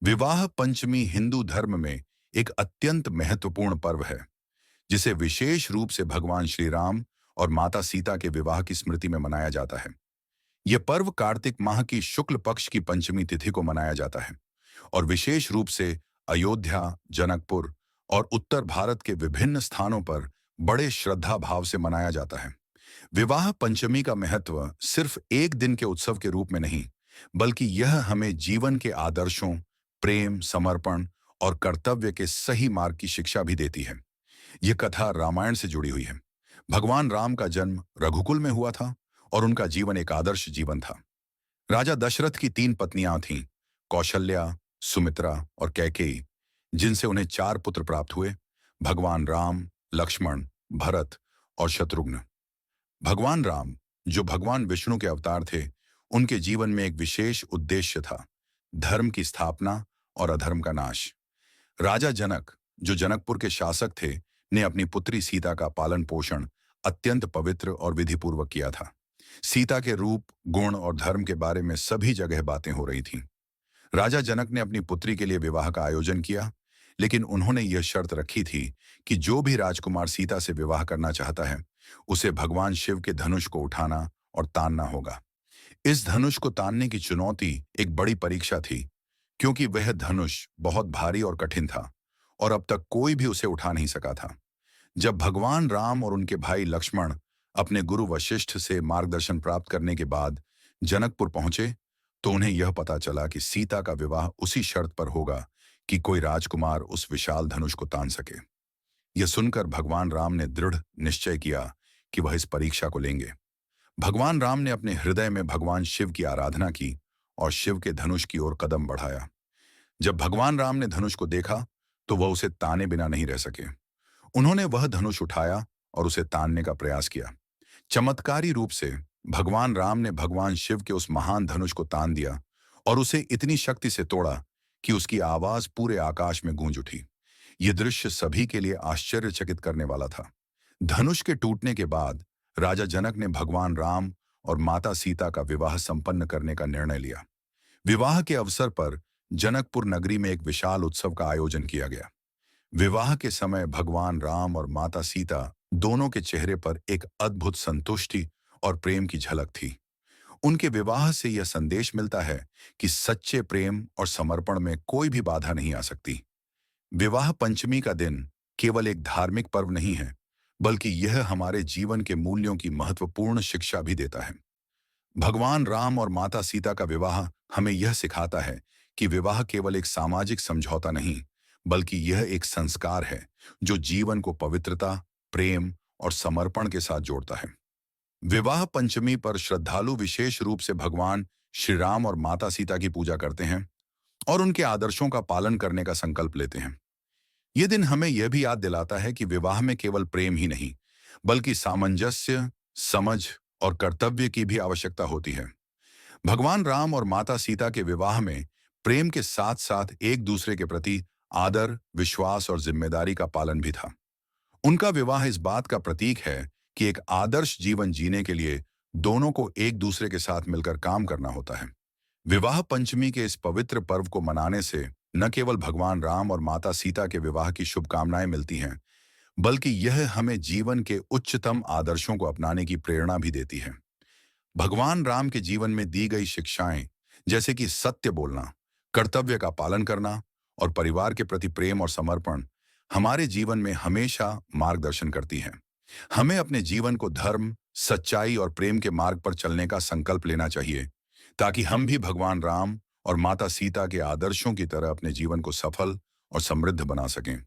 विवाह पंचमी हिंदू धर्म में एक अत्यंत महत्वपूर्ण पर्व है, जिसे विशेष रूप से भगवान श्री राम और माता सीता के विवाह की स्मृति में मनाया जाता है। यह पर्व कार्तिक माह की शुक्ल पक्ष की पंचमी तिथि को मनाया जाता है और विशेष रूप से अयोध्या, जनकपुर और उत्तर भारत के विभिन्न स्थानों पर बड़े श्रद्धा भाव से मनाया जाता है। विवाह पंचमी का महत्व सिर्फ एक दिन के उत्सव के रूप में नहीं, बल्कि यह हमें जीवन के आदर्शों, प्रेम, समर्पण और कर्तव्य के सही मार्ग की शिक्षा भी देती है। यह कथा रामायण से जुड़ी हुई है। भगवान राम का जन्म रघुकुल में हुआ था और उनका जीवन एक आदर्श जीवन था। राजा दशरथ की 3 पत्नियां थीं, कौशल्या, सुमित्रा और कैकेयी, जिनसे उन्हें 4 पुत्र प्राप्त हुए, भगवान राम, लक्ष्मण, भरत और शत्रुघ्न। भगवान राम, जो भगवान विष्णु के अवतार थे, उनके जीवन में एक विशेष उद्देश्य था, धर्म की स्थापना और अधर्म का नाश। राजा जनक, जो जनकपुर के शासक थे, ने अपनी पुत्री सीता का पालन पोषण अत्यंत पवित्र और विधिपूर्वक किया था। सीता के रूप, गुण और धर्म के बारे में सभी जगह बातें हो रही थीं। राजा जनक ने अपनी पुत्री के लिए विवाह का आयोजन किया, लेकिन उन्होंने यह शर्त रखी थी कि जो भी राजकुमार सीता से विवाह करना चाहता है, उसे भगवान शिव के धनुष को उठाना और तानना होगा। इस धनुष को तानने की चुनौती एक बड़ी परीक्षा थी, क्योंकि वह धनुष बहुत भारी और कठिन था और अब तक कोई भी उसे उठा नहीं सका था। जब भगवान राम और उनके भाई लक्ष्मण अपने गुरु वशिष्ठ से मार्गदर्शन प्राप्त करने के बाद जनकपुर पहुंचे, तो उन्हें यह पता चला कि सीता का विवाह उसी शर्त पर होगा कि कोई राजकुमार उस विशाल धनुष को तान सके। यह सुनकर भगवान राम ने दृढ़ निश्चय किया कि वह इस परीक्षा को लेंगे। भगवान राम ने अपने हृदय में भगवान शिव की आराधना की और शिव के धनुष की ओर कदम बढ़ाया। जब भगवान राम ने धनुष को देखा, तो वह उसे ताने बिना नहीं रह सके। उन्होंने वह धनुष उठाया और उसे तानने का प्रयास किया। चमत्कारी रूप से भगवान राम ने भगवान शिव के उस महान धनुष को तान दिया और उसे इतनी शक्ति से तोड़ा कि उसकी आवाज पूरे आकाश में गूंज उठी। यह दृश्य सभी के लिए आश्चर्यचकित करने वाला था। धनुष के टूटने के बाद राजा जनक ने भगवान राम और माता सीता का विवाह संपन्न करने का निर्णय लिया। विवाह के अवसर पर जनकपुर नगरी में एक विशाल उत्सव का आयोजन किया गया। विवाह के समय भगवान राम और माता सीता दोनों के चेहरे पर एक अद्भुत संतुष्टि और प्रेम की झलक थी। उनके विवाह से यह संदेश मिलता है कि सच्चे प्रेम और समर्पण में कोई भी बाधा नहीं आ सकती। विवाह पंचमी का दिन केवल एक धार्मिक पर्व नहीं है, बल्कि यह हमारे जीवन के मूल्यों की महत्वपूर्ण शिक्षा भी देता है। भगवान राम और माता सीता का विवाह हमें यह सिखाता है कि विवाह केवल एक सामाजिक समझौता नहीं, बल्कि यह एक संस्कार है जो जीवन को पवित्रता, प्रेम और समर्पण के साथ जोड़ता है। विवाह पंचमी पर श्रद्धालु विशेष रूप से भगवान श्री राम और माता सीता की पूजा करते हैं और उनके आदर्शों का पालन करने का संकल्प लेते हैं। यह दिन हमें यह भी याद दिलाता है कि विवाह में केवल प्रेम ही नहीं, बल्कि सामंजस्य, समझ और कर्तव्य की भी आवश्यकता होती है। भगवान राम और माता सीता के विवाह में प्रेम के साथ साथ एक दूसरे के प्रति आदर, विश्वास और जिम्मेदारी का पालन भी था। उनका विवाह इस बात का प्रतीक है कि एक आदर्श जीवन जीने के लिए दोनों को एक दूसरे के साथ मिलकर काम करना होता है। विवाह पंचमी के इस पवित्र पर्व को मनाने से न केवल भगवान राम और माता सीता के विवाह की शुभकामनाएं मिलती हैं, बल्कि यह हमें जीवन के उच्चतम आदर्शों को अपनाने की प्रेरणा भी देती है। भगवान राम के जीवन में दी गई शिक्षाएं, जैसे कि सत्य बोलना, कर्तव्य का पालन करना और परिवार के प्रति प्रेम और समर्पण, हमारे जीवन में हमेशा मार्गदर्शन करती हैं। हमें अपने जीवन को धर्म, सच्चाई और प्रेम के मार्ग पर चलने का संकल्प लेना चाहिए, ताकि हम भी भगवान राम और माता सीता के आदर्शों की तरह अपने जीवन को सफल और समृद्ध बना सकें।